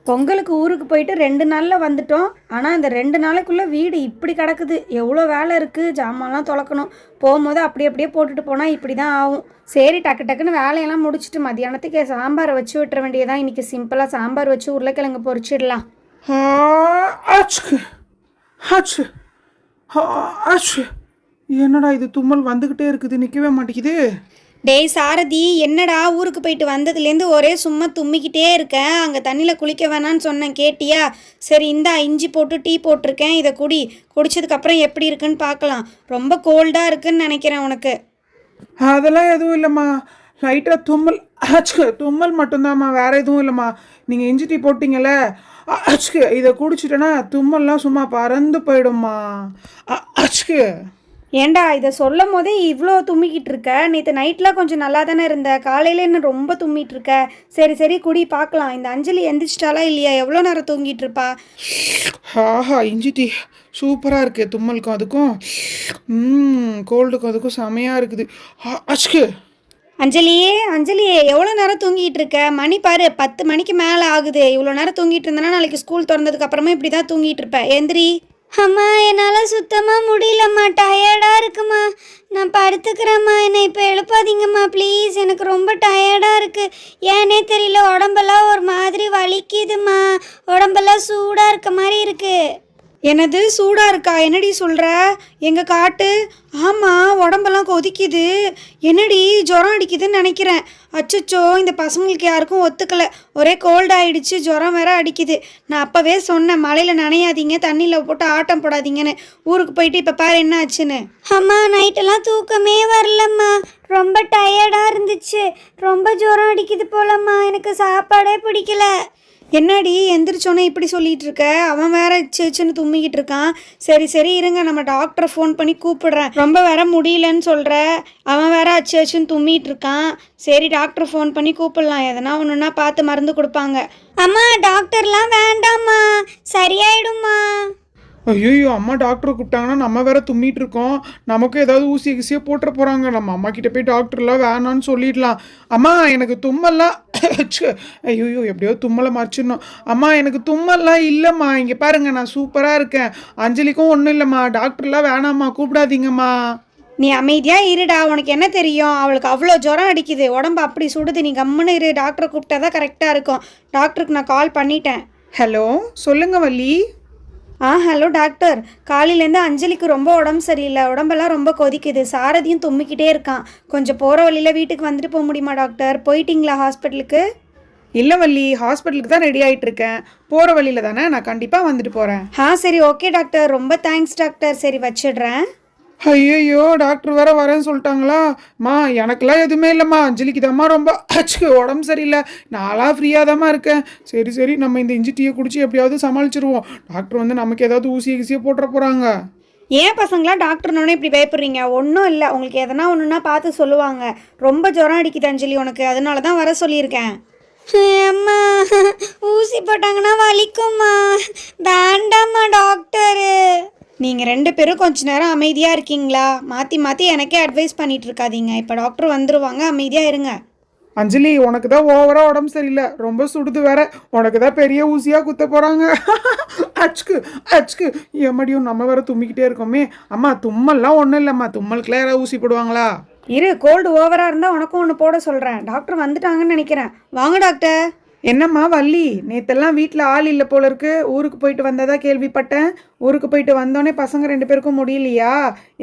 பொங்கலுக்கு ஊருக்கு போயிட்டு 2 நாளில் வந்துட்டோம். ஆனால் இந்த 2 நாளைக்குள்ளே வீடு இப்படி கிடக்குது. எவ்வளோ வேலை இருக்குது, ஜாமான்லாம் துலக்கணும். போகும்போது அப்படியே போட்டுட்டு போனால் இப்படி தான் ஆகும். சரி, டக்கு டக்குன்னு வேலையெல்லாம் முடிச்சுட்டு மதியானத்துக்கு சாம்பாரை வச்சு விட்டுற வேண்டியதான். இன்றைக்கி சிம்பிளாக சாம்பார் வச்சு உருளைக்கிழங்கு பொரிச்சிடலாம். என்னடா இது, தும்மல் வந்துக்கிட்டே இருக்குது, நிற்கவே மாட்டேங்குது. டேய் சாரதி, என்னடா ஊருக்கு போயிட்டு வந்ததுலேருந்து ஒரே சும்மா தும்மிக்கிட்டே இருக்கேன். அங்கே தண்ணியில் குளிக்க வேணான்னு சொன்னேன், கேட்டியா? சரி, இந்தா இஞ்சி போட்டு டீ போட்டிருக்கேன், இதை குடிச்சதுக்கப்புறம் எப்படி இருக்குன்னு பார்க்கலாம். ரொம்ப கோல்டாக இருக்குன்னு நினைக்கிறேன் உனக்கு. அதெல்லாம் எதுவும் இல்லைம்மா, லைட்டாக தும்மல் மட்டும்தாம்மா, வேறு எதுவும் இல்லைம்மா. நீங்கள் இஞ்சி டீ போட்டிங்கல்ல, இதை குடிச்சிட்டேன்னா தும்மல்லாம் சும்மா பறந்து போயிடும்மா. ஏண்டா இதை சொல்லும் போதே இவ்வளோ தும்மிக்கிட்டு இருக்க? நேற்று நைட்லாம் கொஞ்சம் நல்லா தானே இருந்த, காலையில் என்ன ரொம்ப தும்மிட்டு இருக்க? சரி குடி பார்க்கலாம். இந்த அஞ்சலி எந்திரிச்சிட்டாலா இல்லையா? எவ்வளோ நேரம் தூங்கிட்டு இருப்பா? ஆஹா, இஞ்சி டீ சூப்பராக இருக்குது. தும்மலுக்கும் அதுக்கும் கோல்டுக்கும் அதுக்கும் செமையாக இருக்குது. அஞ்சலியே எவ்வளோ நேரம் தூங்கிட்டு இருக்க? மணி பாரு, 10 மணிக்கு மேலே ஆகுது. இவ்வளோ நேரம் தூங்கிட்டு இருந்தேன்னா நாளைக்கு ஸ்கூல் திறந்ததுக்கு அப்புறமா இப்படி தான் தூங்கிட்டு இருப்பேன். எந்திரி. அம்மா, என்னால் சுத்தமாக முடியலம்மா, டயர்டாக இருக்குமா. நான் படுத்துக்கிறேம்மா, என்னை இப்போ எழுப்பாதீங்கம்மா ப்ளீஸ். எனக்கு ரொம்ப டயர்டாக இருக்குது. ஏன்னே தெரியல, உடம்பெல்லாம் ஒரு மாதிரி வலிக்குதுமா. உடம்பெல்லாம் சூடாக இருக்க மாதிரி இருக்குது. என்னது சூடாக இருக்கா? என்னடி சொல்கிற? எங்கே காட்டு. ஆமாம், உடம்பெல்லாம் கொதிக்குது. என்னடி ஜுரம் அடிக்குதுன்னு நினைக்கிறேன். அச்சச்சோ, இந்த பசங்களுக்கு யாருக்கும் ஒத்துக்கலை. ஒரே கோல்டு ஆகிடுச்சு, ஜுரம் வேற அடிக்குது. நான் அப்போவே சொன்னேன், மழையில் நனையாதீங்க, தண்ணியில் போட்டு ஆட்டம் போடாதீங்கன்னு. ஊருக்கு போயிட்டு இப்போ பாரு என்ன ஆச்சுன்னு. அம்மா, நைட்டெல்லாம் தூக்கமே வரலம்மா, ரொம்ப டயர்டாக இருந்துச்சு. ரொம்ப ஜுரம் அடிக்குது போலம்மா, எனக்கு சாப்பாடே பிடிக்கல. என்னடி எந்திரிச்சோன்னே இப்படி சொல்லிகிட்டு இருக்க? அவன் வேற சேச்சுன்னு தும்மிக்கிட்டு இருக்கான். சரி இருங்க, நம்ம டாக்டரை ஃபோன் பண்ணி கூப்பிடுறேன். ரொம்ப வேற முடியலன்னு சொல்கிற, அவன் வேற அச்சேச்சுன்னு தும்மிட்டு இருக்கான். சரி, டாக்டர் ஃபோன் பண்ணி கூப்பிடலாம். எதனா ஒன்றுன்னா பார்த்து மருந்து கொடுப்பாங்க. அம்மா, டாக்டர்லாம் வேண்டாம்மா, சரியாயிடும்மா. ஐயோ, அம்மா டாக்டரை கூப்பிட்டாங்கன்னா நம்ம வேற தும்மிட்டு இருக்கோம். நமக்கு ஏதாவது ஊசி கிசியை போட்டுற போகிறாங்க. நம்ம அம்மா கிட்ட போய் டாக்டர்லாம் வேணான்னு சொல்லிடலாம். அம்மா, எனக்கு தும்மல்லாம் ஐயோ, எப்படியோ தும்மலை மறைச்சிடணும். அம்மா, எனக்கு தும்மல்லாம் இல்லைம்மா, இங்கே பாருங்க, நான் சூப்பராக இருக்கேன். அஞ்சலிக்கும் ஒன்றும் இல்லைம்மா, டாக்டர்லாம் வேணாம்மா, கூப்பிடாதீங்கம்மா. நீ அமைதியாக இருடா, உனக்கு என்ன தெரியும்? அவளுக்கு அவ்வளோ ஜுரம் அடிக்குது, உடம்பு அப்படி சுடுது. நீ கம்முன்னு இரு, டாக்டரை கூப்பிட்டா தான் கரெக்டாக இருக்கும். டாக்டருக்கு நான் கால் பண்ணிட்டேன். ஹலோ, சொல்லுங்க வள்ளி. Hello doctor. காலையிலேருந்து அஞ்சலிக்கு ரொம்ப உடம்பு சரியில்லை, உடம்பெல்லாம் ரொம்ப கொதிக்குது. சாரதியும் தும்மிக்கிட்டே இருக்கான். கொஞ்சம் போகிற வழியில் வீட்டுக்கு வந்துட்டு போக முடியுமா டாக்டர்? போயிட்டீங்களா ஹாஸ்பிட்டலுக்கு? இல்லை வள்ளி, ஹாஸ்பிட்டலுக்கு தான் ரெடி ஆகிட்டு இருக்கேன். போகிற வழியில் தானே, நான் கண்டிப்பாக வந்துட்டு போகிறேன். சரி, ஓகே டாக்டர், ரொம்ப தேங்க்ஸ் டாக்டர். சரி, வச்சிடுறேன். ஐயோ, டாக்டர் வேற வரேன்னு சொல்லிட்டாங்களா? எனக்கெல்லாம் எதுவுமே இல்லைம்மா, அஞ்சலிக்கு தாம்மா ரொம்ப உடம்பு சரியில்லை. நான்லாம் ஃப்ரீயாக தாம்மா இருக்கேன். சரி, நம்ம இந்த இஞ்சி டீயை குடிச்சு எப்படியாவது சமாளிச்சிருவோம். டாக்டர் வந்து நமக்கு ஏதாவது ஊசியை போட்டுற போகிறாங்க. ஏன் பசங்களாம் டாக்டர்னோடனே இப்படி பயப்படுறீங்க? ஒன்றும் இல்லை, உங்களுக்கு எதனா ஒன்றுனா பார்த்து சொல்லுவாங்க. ரொம்ப ஜுரம் அடிக்குது அஞ்சலி உனக்கு, அதனால தான் வர சொல்லியிருக்கேன். அம்மா, ஊசி போட்டாங்கன்னா வலிக்கும்மா, வேண்டாம்மா டாக்டரு. நீங்கள் 2 பேரும் கொஞ்ச நேரம் அமைதியாக இருக்கீங்களா? மாற்றி எனக்கே அட்வைஸ் பண்ணிகிட்டு இருக்காதீங்க. இப்போ டாக்டர் வந்துடுவாங்க, அமைதியாக இருங்க. அஞ்சலி, உனக்கு தான் ஓவராக உடம்பு சரியில்லை, ரொம்ப சுடுது வேற. உனக்கு தான் பெரிய ஊசியாக குத்த போகிறாங்க. அச்சுக்கு எம்மடியும் நம்ம வேற தும்மிக்கிட்டே இருக்கோமே. அம்மா, தும்மல்லாம் ஒன்றும் இல்லைம்மா, தும்மலுக்குலாம் யாராவது ஊசி போடுவாங்களா? இரு, கோல்டு ஓவராக இருந்தால் உனக்கும் ஒன்று போட சொல்கிறேன். டாக்டர் வந்துட்டாங்கன்னு நினைக்கிறேன். வாங்க டாக்டர். என்னம்மா வள்ளி, நேற்றெல்லாம் வீட்டில் ஆள் இல்லை போல இருக்கு. ஊருக்கு போயிட்டு வந்ததா கேள்விப்பட்டேன். ஊருக்கு போயிட்டு வந்தோடனே பசங்க 2 பேருக்கும் முடியலையா?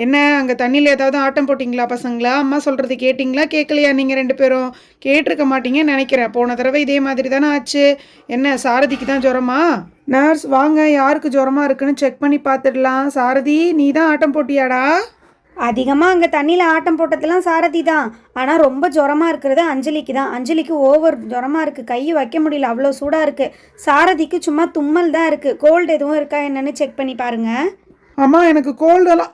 என்ன, அங்கே தண்ணியில் ஏதாவது ஆட்டம் போட்டிங்களா பசங்களா? அம்மா சொல்கிறது கேட்டிங்களா கேட்கலையா? நீங்கள் 2 பேரும் கேட்டிருக்க மாட்டீங்கன்னு நினைக்கிறேன். போன தடவை இதே மாதிரி தானே ஆச்சு. என்ன, சாரதிக்கு தான் ஜுரமா? நர்ஸ் வாங்க, யாருக்கு ஜுரமா இருக்குன்னு செக் பண்ணி பார்த்துடலாம். சாரதி, நீ தான் ஆட்டம் போட்டியாடா? அதிகமாக அங்கே தண்ணியில் ஆட்டம் போட்டதெல்லாம் சாரதி தான். ஆனால் ரொம்ப ஜுரமாக இருக்கிறது அஞ்சலிக்கு தான். அஞ்சலிக்கு ஓவர் ஜுரமாக இருக்குது, கை வைக்க முடியல, அவ்வளோ சூடாக இருக்குது. சாரதிக்கு சும்மா தும்மல் தான் இருக்குது. கோல்டு எதுவும் இருக்கா என்னன்னு செக் பண்ணி பாருங்கள். அம்மா, எனக்கு கோல்டெல்லாம்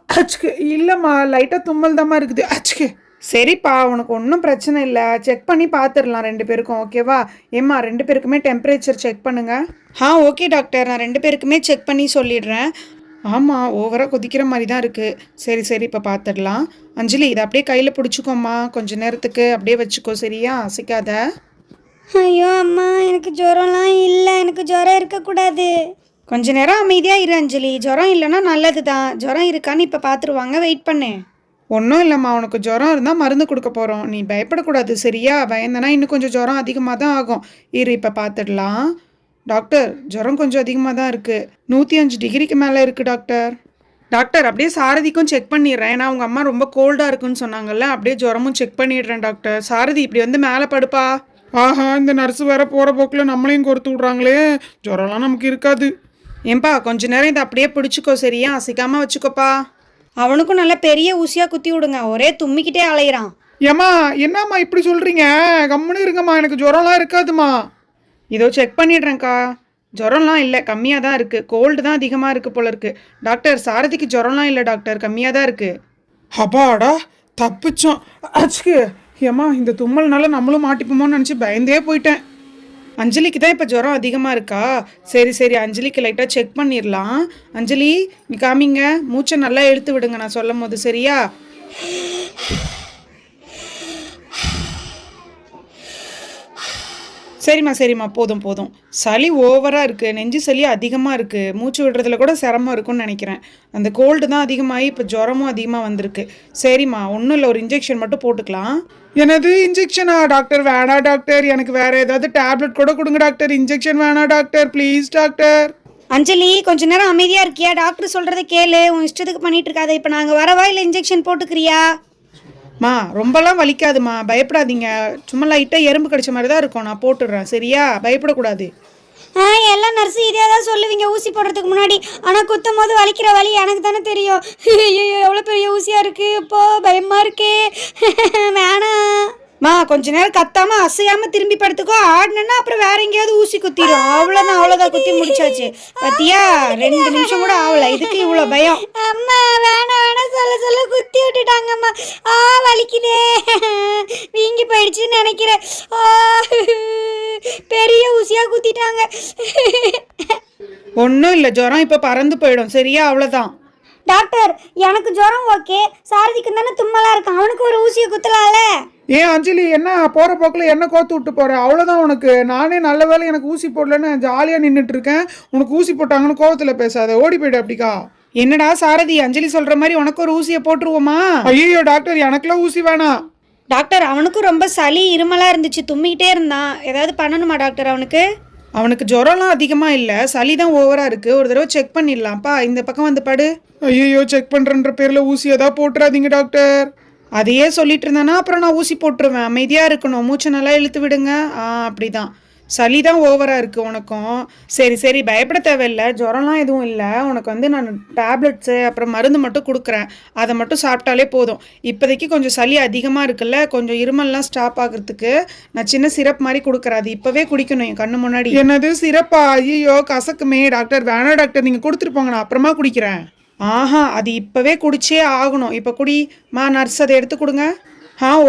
இல்லைம்மா, லைட்டாக தும்மல் தாம்மா இருக்குது. சரிப்பா, உனக்கு ஒன்றும் பிரச்சனை இல்லை, செக் பண்ணி பார்த்துடலாம் 2 பேருக்கும், ஓகேவா? ஏம்மா, 2 பேருக்குமே டெம்பரேச்சர் செக் பண்ணுங்கள். ஓகே டாக்டர், நான் 2 பேருக்குமே செக் பண்ணி சொல்லிடுறேன். ஆமாம், ஓவராக கொதிக்கிற மாதிரி தான் இருக்குது. சரி, இப்போ பார்த்துடலாம். அஞ்சலி, இதை அப்படியே கையில் பிடிச்சிக்கோம்மா, கொஞ்சம் நேரத்துக்கு அப்படியே வச்சுக்கோ, சரியா? அசைக்காத. ஐயோ அம்மா, எனக்கு ஜுரம்லாம் இல்லை, எனக்கு ஜுரம் இருக்கக்கூடாது. கொஞ்ச நேரம் அமைதியாக இரு அஞ்சலி. ஜுரம் இல்லைன்னா நல்லது தான். ஜுரம் இருக்கான்னு இப்போ பார்த்துருவாங்க, வெயிட் பண்ணு. ஒன்றும் இல்லைம்மா, உனக்கு ஜுரம் இருந்தால் மருந்து கொடுக்க போகிறோம். நீ பயப்படக்கூடாது சரியா? பயந்தனா இன்னும் கொஞ்சம் ஜுரம் அதிகமாக தான் ஆகும். இரு இப்போ பார்த்துடலாம். டாக்டர், ஜுரம் கொஞ்சம் அதிகமாக தான் இருக்குது. 105 டிகிரிக்கு மேலே இருக்குது டாக்டர். டாக்டர், அப்படியே சாரதிக்கும் செக் பண்ணிடுறேன். ஏன்னா அவங்க அம்மா ரொம்ப கோல்டாக இருக்குன்னு சொன்னாங்கல்ல, அப்படியே ஜுரமும் செக் பண்ணிடுறேன் டாக்டர். சாரதி இப்படி வந்து மேலே படுப்பா. ஆஹா, இந்த நர்ஸு வேற போகிற போக்கில் நம்மளையும் கொடுத்து விட்றாங்களே. ஜுரம்லாம் நமக்கு இருக்காது. ஏன்பா கொஞ்ச நேரம் இதை அப்படியே பிடிச்சிக்கோ சரியா? அசைக்காமல் வச்சுக்கோப்பா. அவனுக்கும் நல்ல பெரிய ஊசியாக குத்தி விடுங்க, ஒரே தும்மிக்கிட்டே அலையிறான். ஏம்மா என்னம்மா இப்படி சொல்கிறீங்க? கம்முன்னு இருங்கம்மா, எனக்கு ஜுரம்லாம் இருக்காதுமா. இதோ செக் பண்ணிடுறேன்க்கா. ஜுரம்லாம் இல்லை, கம்மியாக தான் இருக்குது. கோல்டு தான் அதிகமாக இருக்குது போல இருக்குது. டாக்டர், சாரதிக்கு ஜுரம்லாம் இல்லை டாக்டர், கம்மியாக தான் இருக்குது. அப்பாடா, தப்பிச்சோம். அச்சுக்கு ஏம்மா, இந்த தும்மல்னால நம்மளும் மாட்டிப்போமோன்னு நினச்சி பயந்தே போயிட்டேன். அஞ்சலிக்கு தான் இப்போ ஜுரம் அதிகமாக இருக்கா? சரி சரி, அஞ்சலிக்கு லைட்டாக செக் பண்ணிடலாம். அஞ்சலி, நீ காமிங்க. மூச்சை நல்லா இழுத்து விடுங்க நான் சொல்லும் போது, சரியா? சரிம்மா சரிம்மா, போதும் போதும். சளி ஓவராக இருக்குது, நெஞ்சு சளி அதிகமாக இருக்குது. மூச்சு விடுறதுல கூட சிரமம் இருக்குன்னு நினைக்கிறேன். அந்த கோல்டு தான் அதிகமாகி இப்போ ஜுரமும் அதிகமாக வந்திருக்கு. சரிம்மா, ஒன்றும் இல்லை, ஒரு இன்ஜெக்ஷன் மட்டும் போட்டுக்கலாம். எனது இன்ஜெக்ஷனா டாக்டர்? வேணாம் டாக்டர், எனக்கு வேறு ஏதாவது டேப்லெட் கூட கொடுங்க டாக்டர். இன்ஜெக்ஷன் வேணாம் டாக்டர், ப்ளீஸ் டாக்டர். அஞ்சலி, கொஞ்ச நேரம் அமைதியாக இருக்கியா? டாக்டர் சொல்கிறத கேளு, உன் இஷ்டத்துக்கு பண்ணிட்டு இருக்காத. இப்போ நாங்கள் வரவா இல்லை இன்ஜெக்ஷன் போட்டுக்கிறியா? மா, ரொம்பலாம் வலிக்காதுமா, பயப்படாதீங்க. சும்மா லைட்டாக எறும்பு கடிச்ச மாதிரி தான் இருக்கும். நான் போட்டுடுறேன் சரியா? பயப்படக்கூடாது. எல்லா நர்ஸும் இதே தான் சொல்லுவீங்க ஊசி போடுறதுக்கு முன்னாடி. ஆனால் குத்தும் போது வலிக்கிற வலி எனக்கு தானே தெரியும். ஐயோ, எவ்வளோ பெரிய ஊசியாக இருக்குது, இப்போ பயமாக இருக்கே. வேணாம். மா, கொஞ்ச நேரம் கத்தாம அசையாம திரும்பி படுத்துக்கோ. ஆடினா அப்புறம் வேற எங்கேயாவது ஊசி குத்திடும். அவ்வளோதான் குத்தி முடிச்சாச்சு. பத்தியா, 2 நிமிஷம் கூட ஆகல, இதுக்கு இவ்வளோ பயம். அம்மா, வேணாம் சொல்ல குத்தி விட்டுட்டாங்கம்மா. வலிக்குதே, வீங்கி போயிடுச்சுன்னு நினைக்கிறேன். பெரிய ஊசியாக குத்திட்டாங்க. ஒன்றும் இல்லை, ஜுரம் இப்போ பறந்து போயிடும் சரியா? அவ்வளோதான். டாக்டர், எனக்கு ஜுரம் ஓகே, சாரதிக்கு தானே தும்மலா இருக்கும், அவனுக்கு ஒரு ஊசியை குத்தலாம்ல? ஏன் அஞ்சலி, என்ன போகிற போக்கில் என்ன கோத்து விட்டு போகிறேன்? அவ்வளோதான் உனக்கு. நானே நல்ல வேலை எனக்கு ஊசி போடலன்னு ஜாலியாக நின்றுட்டு இருக்கேன். உனக்கு ஊசி போட்டாங்கன்னு கோவத்தில் பேசாத, ஓடி போய்டு. அப்படிக்கா? என்னடா சாரதி, அஞ்சலி சொல்கிற மாதிரி உனக்கு ஒரு ஊசியை போட்டுருவோமா? ஐயோ டாக்டர், எனக்குலாம் ஊசி வேணாம். டாக்டர், அவனுக்கும் ரொம்ப சளி இருமலாக இருந்துச்சு, தும்மிக்கிட்டே இருந்தான். ஏதாவது பண்ணணுமா டாக்டர் அவனுக்கு? அவனுக்கு ஜுரம்லாம் அதிகமாக இல்லை, சளி தான் ஓவராக இருக்குது. ஒரு தடவை செக் பண்ணிடலாம்ப்பா. இந்த பக்கம் வந்து படு. ஐயோ, செக் பண்ணுறன்ற பேரில் ஊசியை தான் போட்டுறாதீங்க டாக்டர். அதையே சொல்லிட்டு இருந்தேன்னா அப்புறம் நான் ஊசி போட்டுருவேன். அமைதியாக இருக்கணும், மூச்சை நல்லா இழுத்து விடுங்க. அப்படிதான். சளி தான் ஓவராக இருக்குது உனக்கும். சரி சரி, பயப்பட தேவையில்லை, ஜுரம்லாம் எதுவும் இல்லை. உனக்கு வந்து நான் டேப்லெட்ஸு அப்புறம் மருந்து மட்டும் கொடுக்குறேன், அதை மட்டும் சாப்பிட்டாலே போதும். இப்போதைக்கு கொஞ்சம் சளி அதிகமாக இருக்குல்ல, கொஞ்சம் இருமல்லாம் ஸ்டாப் ஆகிறதுக்கு நான் சின்ன சிரப் மாதிரி கொடுக்குறேன். அது இப்போவே குடிக்கணும் என் கண்ணு முன்னாடி. என்னது சிரப்பா? ஐயோ, கசக்குமே. டாக்டர் வேணாம் டாக்டர், நீங்கள் கொடுத்துட்டு போங்க, நான் அப்புறமா குடிக்கிறேன். அது இப்போவே குடிச்சே ஆகணும். இப்போ குடிமா. நர்ஸ் அதை எடுத்து கொடுங்க.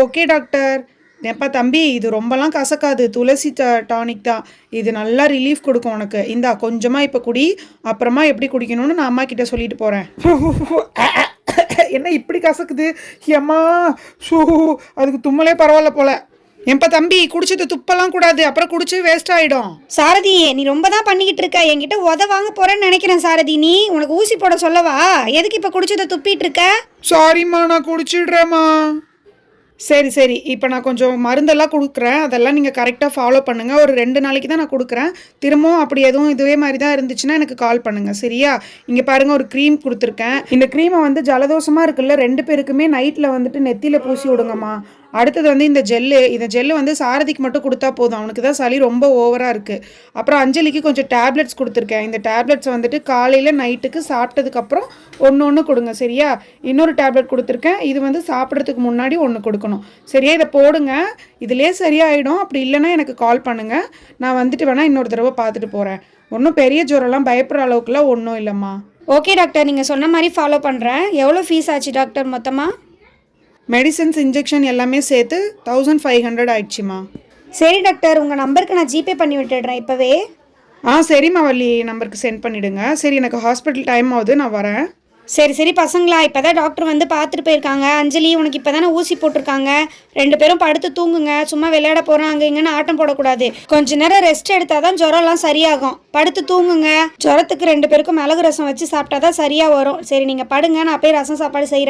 Okay doctor. எப்பா தம்பி, இது ரொம்பலாம் கசக்காது, துளசி டானிக் தான். இது நல்லா ரிலீஃப் கொடுக்கும் உனக்கு. இந்தா கொஞ்சமாக இப்போ குடி, அப்புறமா எப்படி குடிக்கணும்னு நான் அம்மா கிட்ட சொல்லிட்டு போகிறேன். என்ன இப்படி கசக்குது? அம்மா, அதுக்கு தும்மலே பரவாயில்ல போல. ஏன்பா தம்பி, குடிச்சது துப்பெல்லாம் கூடாது, அப்புறம் குடிச்சு வேஸ்ட் ஆகிடும். சாரதி, நீ ரொம்ப தான் பண்ணிக்கிட்டு இருக்க. என்கிட்ட உத வாங்க போறேன்னு நினைக்கிறேன் சாரதி. நீ உனக்கு ஊசி போட சொல்லவா? எதுக்கு இப்போ குடிச்சதை துப்பிட்டு இருக்க? சாரிம்மா, நான் குடிச்சிடுறேம்மா. சரி சரி, இப்போ நான் கொஞ்சம் மருந்தெல்லாம் கொடுக்குறேன், அதெல்லாம் நீங்கள் கரெக்டாக ஃபாலோ பண்ணுங்கள். ஒரு 2 நாளைக்கு தான் நான் கொடுக்குறேன். திரும்பவும் அப்படி எதுவும் இதுவே மாதிரி தான் இருந்துச்சுன்னா எனக்கு கால் பண்ணுங்கள் சரியா? இங்கே பாருங்கள், ஒரு க்ரீம் கொடுத்துருக்கேன். இந்த க்ரீமை வந்து ஜலதோஷமாக இருக்குல்ல, 2 பேருக்குமே நைட்டில் வந்துட்டு நெத்தியில் பூசி விடுங்கம்மா. அடுத்தது வந்து இந்த ஜெல்லு வந்து சாரதிக்கு மட்டும் கொடுத்தா போதும், அவனுக்கு தான் சளி ரொம்ப ஓவராக இருக்குது. அப்புறம் அஞ்சலிக்கு கொஞ்சம் டேப்லெட்ஸ் கொடுத்துருக்கேன். இந்த டேப்லெட்ஸ் வந்துட்டு காலையில் நைட்டுக்கு சாப்பிட்டதுக்கப்புறம் ஒன்று கொடுங்க சரியா? இன்னொரு டேப்லெட் கொடுத்துருக்கேன், இது வந்து சாப்பிட்றதுக்கு முன்னாடி ஒன்று கொடுக்கணும் சரியா? இதை போடுங்க, இதிலே சரியாயிடும். அப்படி இல்லைன்னா எனக்கு கால் பண்ணுங்கள், நான் வந்துட்டு வேணால் இன்னொரு தடவை பார்த்துட்டு போகிறேன். ஒன்றும் பெரிய ஜுரம்லாம் பயப்படுற அளவுக்குலாம் ஒன்றும் இல்லைம்மா. ஓகே டாக்டர், நீங்கள் சொன்ன மாதிரி ஃபாலோ பண்ணுறேன். எவ்வளோ ஃபீஸ் ஆச்சு டாக்டர் மொத்தமாக? மெடிசன்ஸ், இன்ஜெக்ஷன் எல்லாமே சேர்த்து 1500 ஆயிடுச்சுமா. சரி டாக்டர், உங்கள் நம்பருக்கு நான் ஜிபே பண்ணி விட்டுடுறேன் இப்போவே. சரிம்மா, வள்ளி நம்பருக்கு சென்ட் பண்ணிவிடுங்க. சரி, எனக்கு ஹாஸ்பிட்டல் டைம் ஆகுது, நான் வரேன். சரி சரி பசங்களா, இப்போதான் டாக்டர் வந்து பார்த்துட்டு போயிருக்காங்க. அஞ்சலி, உனக்கு இப்போ தானே ஊசி போட்டிருக்காங்க. 2 பேரும் படுத்து தூங்குங்க. சும்மா விளையாட போகிறோம் அங்கே இங்கேன்னு ஆட்டம் போடக்கூடாது. கொஞ்ச நேரம் ரெஸ்ட் எடுத்தால் தான் ஜுரம்லாம் சரியாகும். படுத்து தூங்குங்க. ஜுரத்துக்கு 2 பேருக்கும் மிளகு ரசம் வச்சு சாப்பிட்டா தான் சரியாக வரும். சரி, நீங்கள் படுங்க, நான் போய் ரசம் சாப்பாடு செய்கிறேன்.